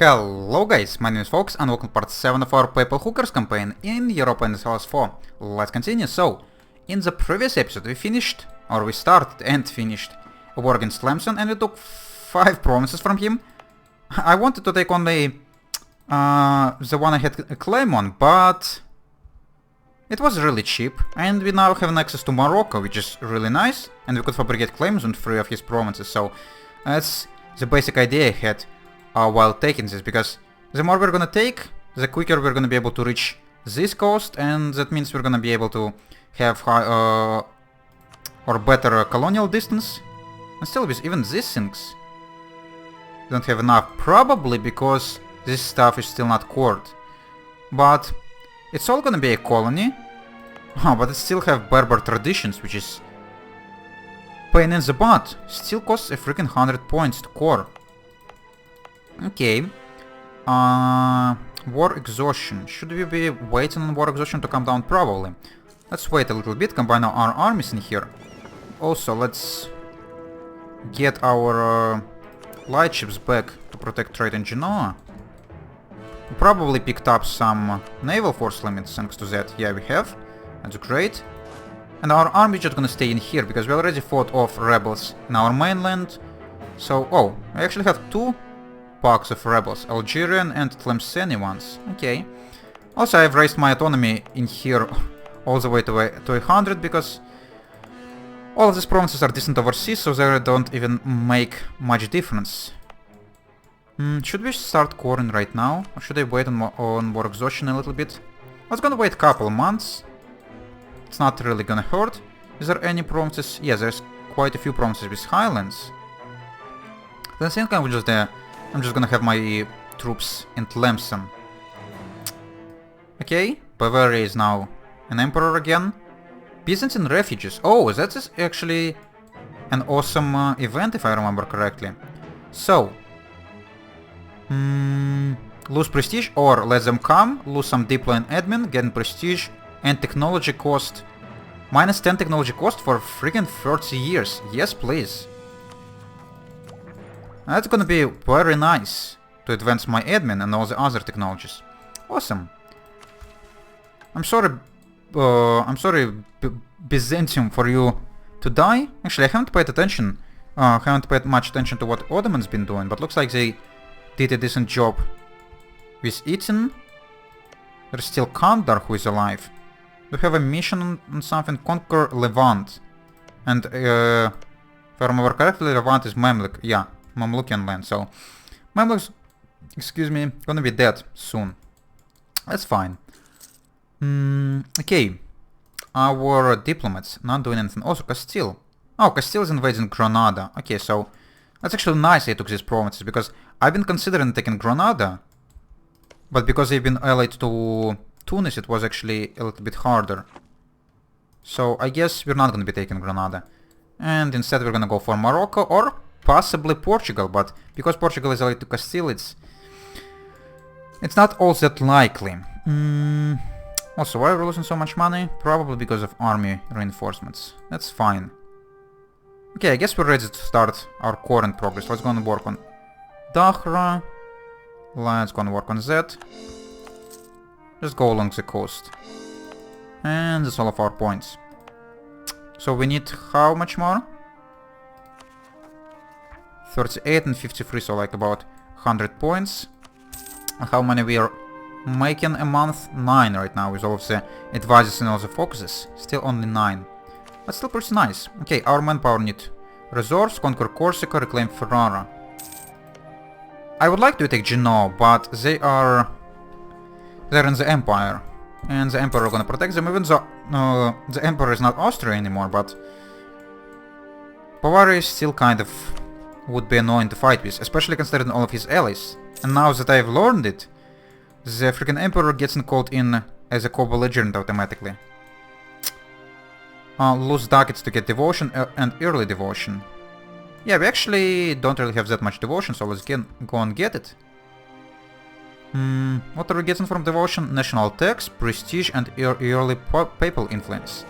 Hello guys, my name is Fox and welcome to part 7 of our Papal Hookers campaign in Europa Universalis 4. Let's continue. So, in the previous episode we finished, or we started and finished, a war against Tlemcen and we took 5 provinces from him. I wanted to take only the one I had a claim on, but it was really cheap, and we now have an access to Morocco, which is really nice, and we could fabricate claims on 3 of his provinces, so that's the basic idea I had while taking this, because the more we're gonna take, the quicker we're gonna be able to reach this coast, and that means we're gonna be able to have high, or better colonial distance. And still, with even these things don't have enough, probably because this stuff is still not cored. But it's all gonna be a colony. Oh, but it still have Berber traditions, which is pain in the butt. Still costs a freaking 100 points to core. Okay. War exhaustion. Should we be waiting on war exhaustion to come down? Probably. Let's wait a little bit, combine our armies in here. Also, let's get our light ships back to protect trade in Genoa. We probably picked up some naval force limits thanks to that. Yeah, we have. That's great. And our army is just gonna stay in here because we already fought off rebels in our mainland. So, oh, we actually have 2 packs of rebels, Algerian and Tlemceni ones. Okay. Also, I've raised my autonomy in here all the way to 100 because all of these provinces are distant overseas, so they don't even make much difference. Should we start coring right now, or should I wait on war exhaustion a little bit? I was gonna wait a couple months. It's not really gonna hurt. Is there any provinces? Yeah, there's quite a few provinces with highlands. Then I think I'm just gonna have my troops in Tlemcen. Okay, Bavaria is now an emperor again. Byzantine refugees. Oh, that is actually an awesome event if I remember correctly. So, lose prestige or let them come, lose some deploy and admin, gain prestige and technology cost. Minus 10 technology cost for freaking 30 years. Yes, please. That's gonna be very nice to advance my admin and all the other technologies. Awesome. I'm sorry, Byzantium, for you to die. Actually, I haven't paid attention. Haven't paid much attention to what Ottoman's been doing, but looks like they did a decent job with eating. There's still Kandar who is alive. We have a mission on something, conquer Levant. And if I remember correctly, Levant is Mamluk. Yeah, Mamlukian land. So Mamluks, excuse me, gonna be dead soon. That's fine. Okay. Our diplomats not doing anything. Also Castile. Oh, Castile is invading Granada. Okay, so that's actually nice I took these provinces, because I've been considering taking Granada, but because they've been allied to Tunis, it was actually a little bit harder. So I guess we're not gonna be taking Granada. And instead we're gonna go for Morocco or possibly Portugal, but because Portugal is allied to Castile, it's not all that likely. Also, why are we losing so much money? Probably because of army reinforcements. That's fine. Okay, I guess we're ready to start our current progress. Let's go and work on Dahra. Let's go and work on that. Just go along the coast. And that's all of our points. So we need how much more? 38 and 53, so like about 100 points. And how many we are making a month? 9 right now with all of the advisors and all the focuses. Still only 9. But still pretty nice. Okay, our manpower need resource, conquer Corsica, reclaim Ferrara. I would like to take Genoa, but they're in the Empire. And the Emperor gonna protect them, even though the Emperor is not Austria anymore, but Bavaria is still kind of would be annoying to fight with, especially considering all of his allies. And now that I've learned it, the freaking Emperor gets called in as a co-belligerent automatically. Lose ducats to get devotion and early devotion. Yeah, we actually don't really have that much devotion, so let's go and get it. What are we getting from devotion? National tax, prestige and early papal influence.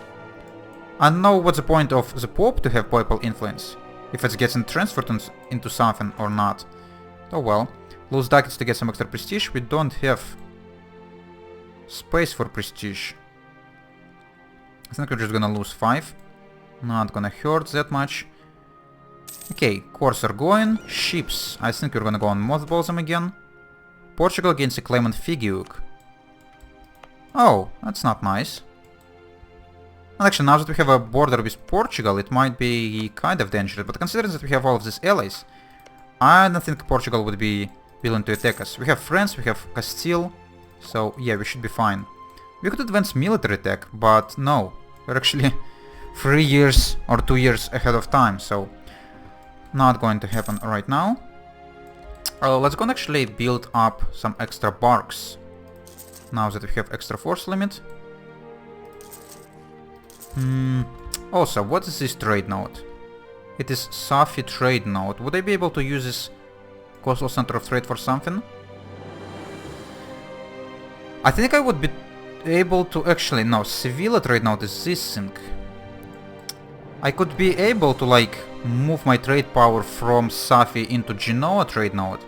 I don't know what's the point of the Pope to have papal influence, if it's getting transferred into something or not. Oh well. Lose ducats to get some extra prestige. We don't have space for prestige. I think we're just gonna lose 5. Not gonna hurt that much. Okay, cores are going. Ships. I think we're gonna go on mothballs them again. Portugal gains a claim on Figuuk. Oh, that's not nice. And actually, now that we have a border with Portugal, it might be kind of dangerous. But considering that we have all of these allies, I don't think Portugal would be willing to attack us. We have France, we have Castile, so yeah, we should be fine. We could advance military attack, but no. We're actually 3 years or 2 years ahead of time, so not going to happen right now. Let's go and actually build up some extra barks. Now that we have extra force limit. Also, what is this trade node? It is Safi trade node. Would I be able to use this coastal center of trade for something? I think I would be able to actually... No, Sevilla trade node is this thing. I could be able to like move my trade power from Safi into Genoa trade node.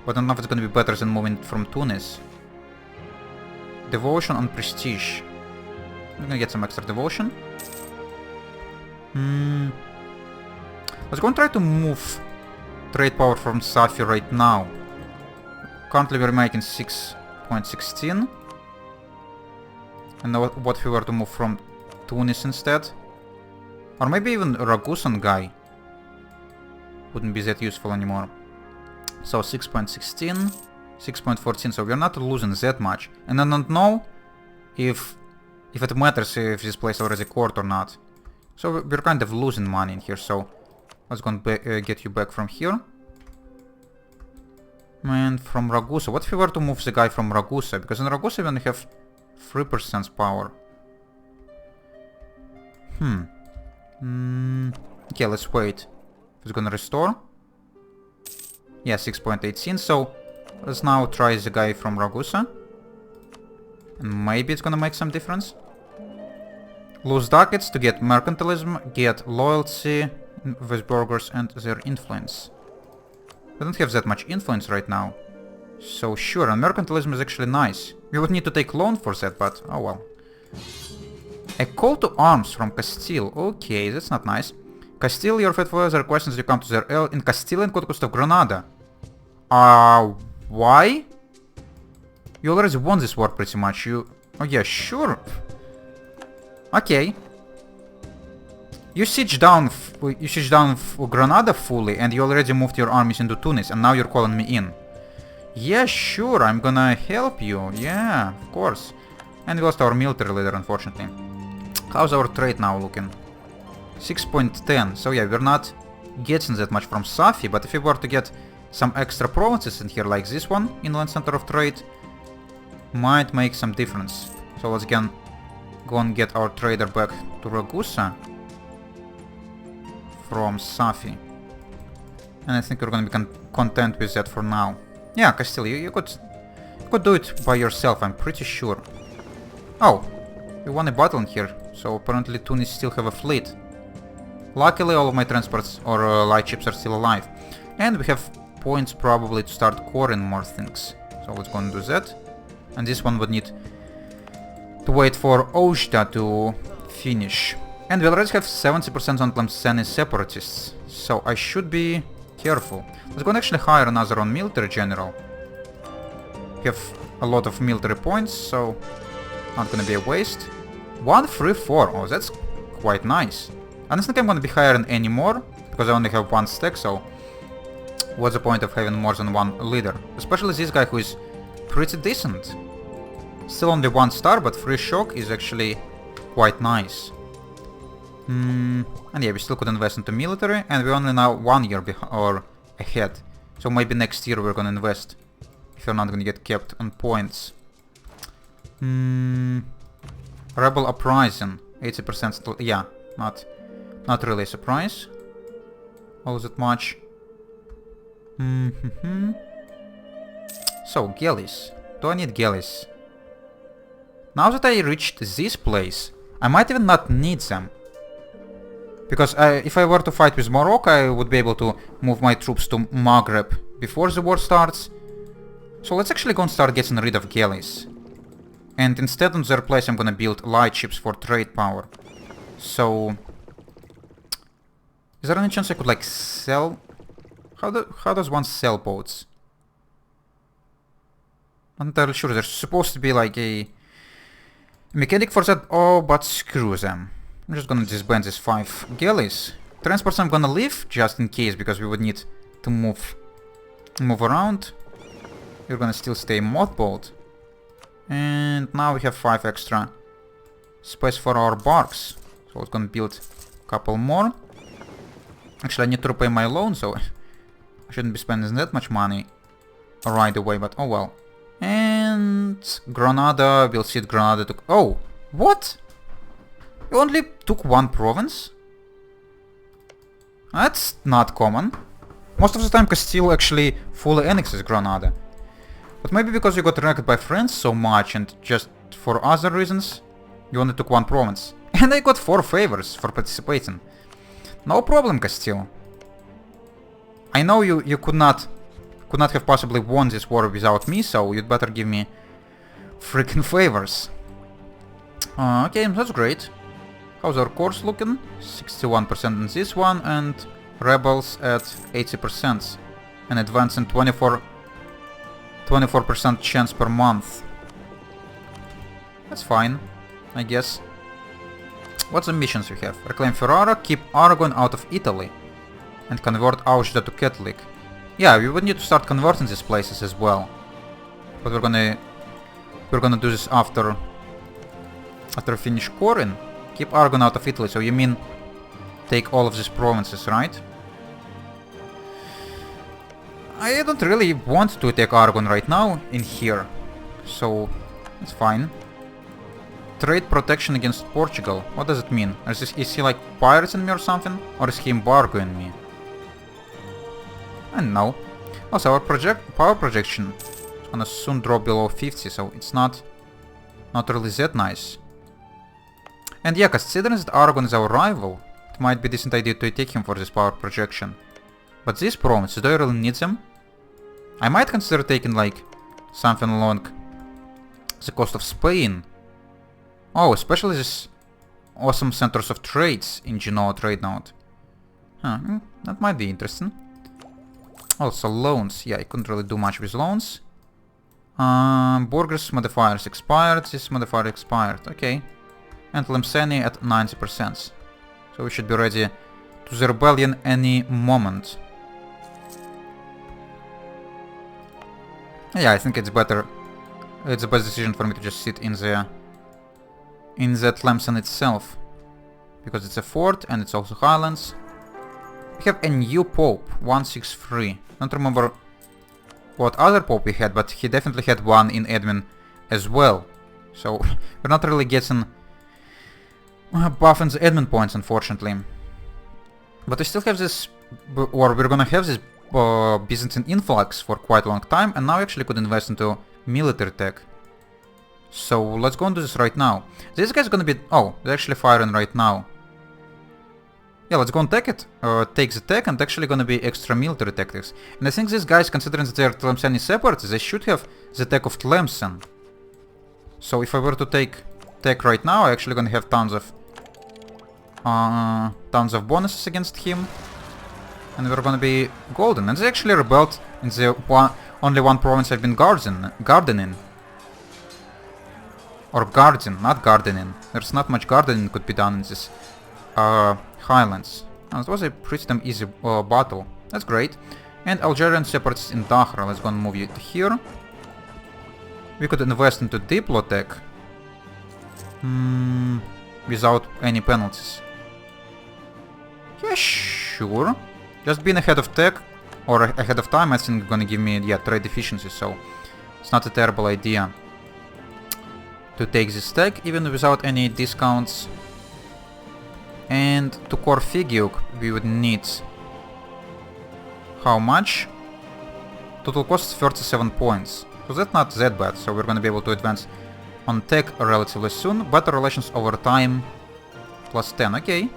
But I don't know if it's gonna be better than moving it from Tunis. Devotion and prestige. I'm gonna get some extra devotion. Let's go and try to move trade power from Safi right now. Currently we're making 6.16. And now what if we were to move from Tunis instead? Or maybe even Ragusan guy wouldn't be that useful anymore. So 6.16, 6.14, so we're not losing that much. And I don't know if it matters if this place already court or not. So we're kind of losing money in here, so let's go and get you back from here. And from Ragusa, what if we were to move the guy from Ragusa? Because in Ragusa we only have 3% power. Okay, let's wait. It's gonna restore. Yeah, 6.18, so let's now try the guy from Ragusa. And maybe it's gonna make some difference. Lose ducats to get mercantilism, get loyalty with burghers and their influence. We don't have that much influence right now. So sure, and mercantilism is actually nice. We would need to take loan for that, but oh well. A call to arms from Castile. Okay, that's not nice. Castile, your faithful are questions you come to their ale in Castilian conquest of Granada. Why? You already won this war pretty much. Oh yeah, sure. Okay. You siege down Granada fully, and you already moved your armies into Tunis, and now you're calling me in. Yeah, sure, I'm gonna help you. Yeah, of course. And we lost our military leader, unfortunately. How's our trade now looking? 6.10. So yeah, we're not getting that much from Safi, but if we were to get some extra provinces in here, like this one, inland center of trade, might make some difference. So let's again go and get our trader back to Ragusa from Safi. And I think we're gonna be content with that for now. Yeah, Castile, you could do it by yourself, I'm pretty sure. Oh, we won a battle in here, so apparently Tunis still have a fleet. Luckily all of my transports or light ships are still alive. And we have points probably to start coring more things. So let's go and do that. And this one would need to wait for Ojda to finish. And we already have 70% on Tlemceni separatists, so I should be careful. Let's go and actually hire another on military general. We have a lot of military points, so not gonna be a waste. 134, oh that's quite nice. I don't think I'm gonna be hiring any more, because I only have one stack, so what's the point of having more than one leader? Especially this guy who is pretty decent. Still only 1 star, but free shock is actually quite nice. And yeah, we still could invest into military, and we're only now 1 year or ahead. So maybe next year we're gonna invest, if we're not gonna get kept on points. Rebel uprising, 80% still, yeah, not really a surprise. All that much. So, galleys. Do I need galleys? Now that I reached this place, I might even not need them. Because if I were to fight with Morocco, I would be able to move my troops to Maghreb before the war starts. So let's actually go and start getting rid of galleys. And instead on their place I'm gonna build light ships for trade power. So... is there any chance I could like sell... How does one sell boats? Not entirely sure. There's supposed to be like a mechanic for that. Oh, but screw them. I'm just gonna disband these 5 galleys. Transports I'm gonna leave just in case, because we would need to move around. We're gonna still stay mothballed. And now we have 5 extra space for our barks. So we're gonna build a couple more. Actually, I need to repay my loan, so I shouldn't be spending that much money right away, but oh well. And Granada, we'll see Granada took... oh! What? You only took 1 province? That's not common. Most of the time Castile actually fully annexes Granada. But maybe because you got wrecked by France so much and just for other reasons, you only took 1 province. And I got 4 favors for participating. No problem, Castile. I know you could not have possibly won this war without me, so you'd better give me freaking favors. Okay, that's great. How's our course looking? 61% in this one, and rebels at 80%. And advancing 24% chance per month. That's fine, I guess. What's the missions you have? Reclaim Ferrara, keep Aragon out of Italy, and convert Austria to Catholic. Yeah, we would need to start converting these places as well. But we're gonna do this after we finish Corin. Keep Aragon out of Italy, so you mean take all of these provinces, right? I don't really want to take Aragon right now in here, so it's fine. Trade protection against Portugal. What does it mean? Is he like pirating me or something? Or is he embargoing me? I don't know. Also, our power projection is gonna soon drop below 50, so it's not really that nice. And yeah, considering that Aragon is our rival, it might be a decent idea to take him for this power projection. But these provinces, do I really need them? I might consider taking like something along the coast of Spain. Oh, especially these awesome centers of trades in Genoa trade node. Huh, that might be interesting. Also loans. Yeah, I couldn't really do much with loans. Burgers modifiers expired. This modifier expired. Okay. And Lemseni at 90%. So we should be ready to the rebellion any moment. Yeah, I think it's better. It's the best decision for me to just sit in that Tlemcen itself. Because it's a fort and it's also highlands. We have a new pope, 163. Don't remember what other pope we had, but he definitely had one in admin as well. So we're not really getting buffing the admin points, unfortunately. But we still have this, or we're gonna have this Byzantine influx for quite a long time, and now we actually could invest into military tech. So let's go and do this right now. This guy's gonna be... oh, they're actually firing right now. Yeah, let's go and take it. Take the tech, and actually gonna be extra military tactics. And I think these guys, considering that they're Tlemceni separatists, they should have the tech of Tlemcen. So if I were to take tech right now, I actually gonna have tons of bonuses against him. And we're gonna be golden. And they actually rebelled in the only one province I've been gardening. Or guarding, not gardening. There's not much gardening could be done in this highlands. And it was a pretty damn easy battle. That's great. And Algerian separatists in Dahra. Let's go and move you to here. We could invest into Diplotech without any penalties. Yeah, sure. Just being ahead of tech or ahead of time, I think gonna give me, yeah, trade efficiency, so it's not a terrible idea to take this tech even without any discounts. And to core Figiuk we would need how much? Total cost 37 points. So that's not that bad, so we're gonna be able to advance on tech relatively soon. Better relations over time plus 10, okay.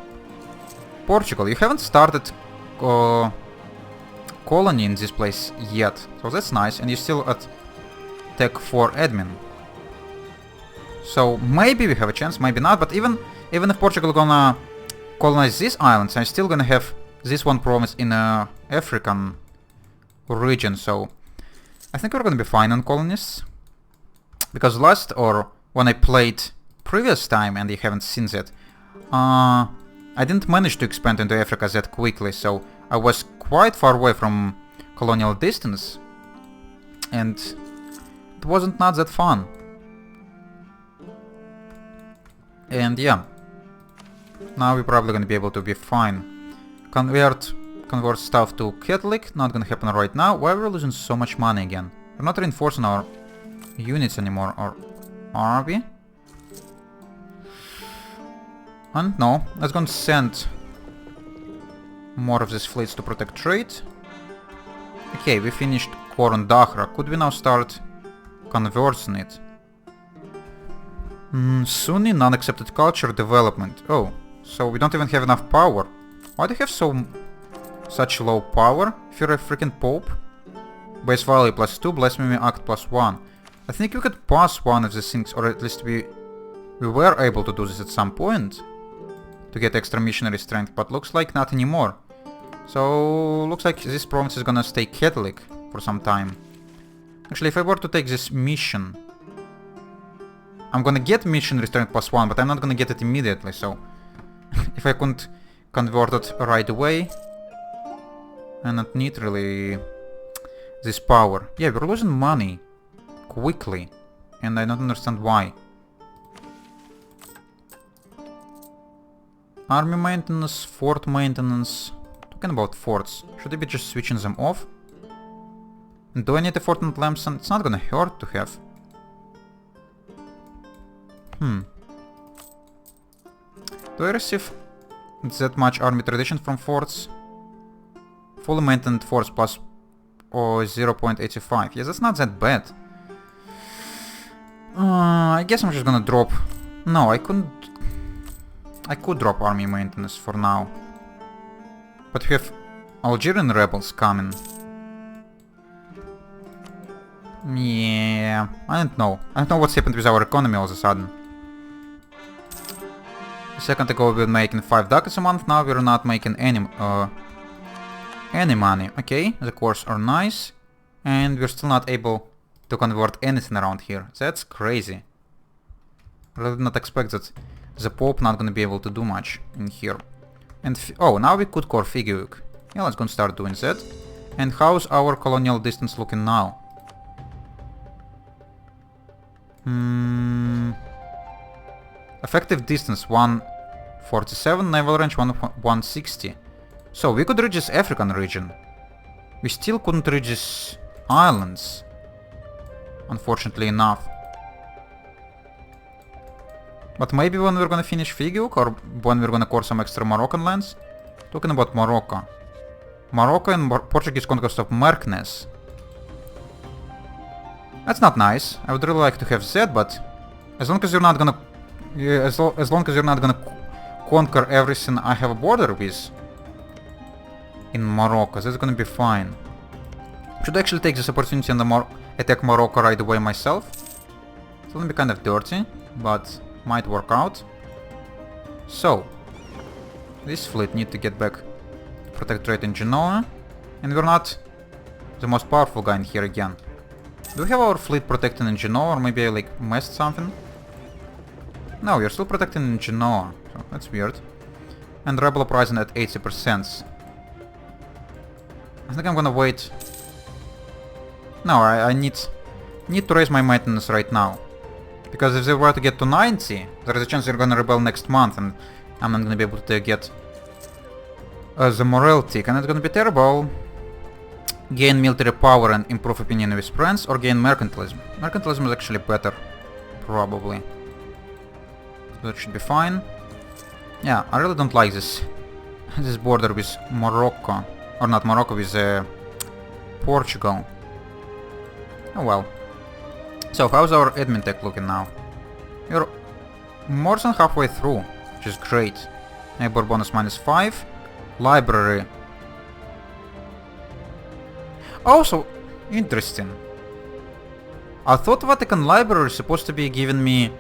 Portugal, you haven't started colony in this place yet, so that's nice, and you're still at tech for admin. So maybe we have a chance, maybe not, but even if Portugal gonna colonize these islands, I'm still gonna have this one province in a African region, so I think we're gonna be fine on colonists. Because when I played previous time, and you haven't seen that, I didn't manage to expand into Africa that quickly, so I was quite far away from colonial distance, and it wasn't not that fun. And yeah, now we're probably gonna be able to be fine. Convert stuff to Catholic, not gonna happen right now. Why are we losing so much money again? We're not reinforcing our units anymore, or are we? And no, let's go and send more of these fleets to protect trade. Okay, we finished Coron Dahra. Could we now start conversing it? Sunni non-accepted culture development. Oh, so we don't even have enough power. Why do you have such low power if you're a freaking pope? Base value +2, blasphemy act +1. I think we could pass one of these things, or at least we were able to do this at some point to get extra missionary strength, but looks like not anymore. So looks like this province is gonna stay Catholic for some time. Actually, if I were to take this mission, I'm gonna get missionary strength +1, but I'm not gonna get it immediately, so if I couldn't convert it right away, I don't need really this power. Yeah, we're losing money quickly, and I don't understand why. Army maintenance, fort maintenance. Talking about forts, should I be just switching them off? Do I need a fort in Tlemcen? It's not gonna hurt to have. Do I receive that much army tradition from forts? Fully maintained forts plus 0.85. Yes, that's not that bad. I guess I'm just gonna drop... No, I could drop army maintenance for now. But we have Algerian rebels coming. Yeah, I don't know. I don't know what's happened with our economy all of a sudden. A second ago we were making 5 ducats a month, now we're not making any money. Okay, the cores are nice. And we're still not able to convert anything around here. That's crazy. I did not expect that the Pope not gonna be able to do much in here. And oh, now we could core Figuik. Yeah, let's go and start doing that. And how's our colonial distance looking now? Effective distance 147, naval range 160. So we could reach this African region. We still couldn't reach these islands, unfortunately enough. But maybe when we're gonna finish Figuik, or when we're gonna core some extra Moroccan lands. Talking about Morocco. Morocco and Portuguese conquest of Merknes. That's not nice. I would really like to have that, but as long as you're not gonna conquer everything I have a border with in Morocco, that's gonna be fine. Should I actually take this opportunity and attack Morocco right away myself? It's gonna be kind of dirty, but might work out. So, this fleet need to get back to protect trade in Genoa, and we're not the most powerful guy in here again. Do we have our fleet protecting in Genoa, or maybe I like messed something? No, we're still protecting in Genoa, so that's weird. And rebel uprising at 80%. I think I'm gonna wait. No, I need to raise my maintenance right now. Because if they were to get to 90, there is a chance they're gonna rebel next month, and I'm not gonna be able to get the morale tick, and it's gonna be terrible. Gain military power and improve opinion with friends, or gain mercantilism. Mercantilism is actually better, probably. That should be fine. Yeah, I really don't like this border with Morocco, or not Morocco, with Portugal. Oh well. So how's our admin tech looking now? We're more than halfway through, which is great. Neighbor bonus -5. Library. Oh, so interesting. I thought Vatican Library is supposed to be giving me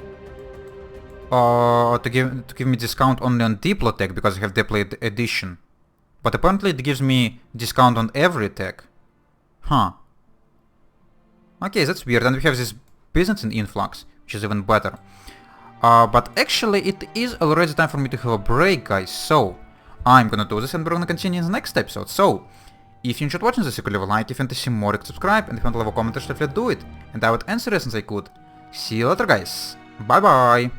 to give me discount only on Diplo tech because I have Diplo edition. But apparently it gives me discount on every tech. Huh. Okay, that's weird. And we have this business in influx, which is even better. But actually it is already time for me to have a break, guys. So I'm gonna do this and we're gonna continue in the next episode. So if you enjoyed watching this, you could leave a like, if you want to see more, you could subscribe, and if you want to leave a comment, definitely do it. And I would answer as soon as I could. See you later, guys. Bye bye.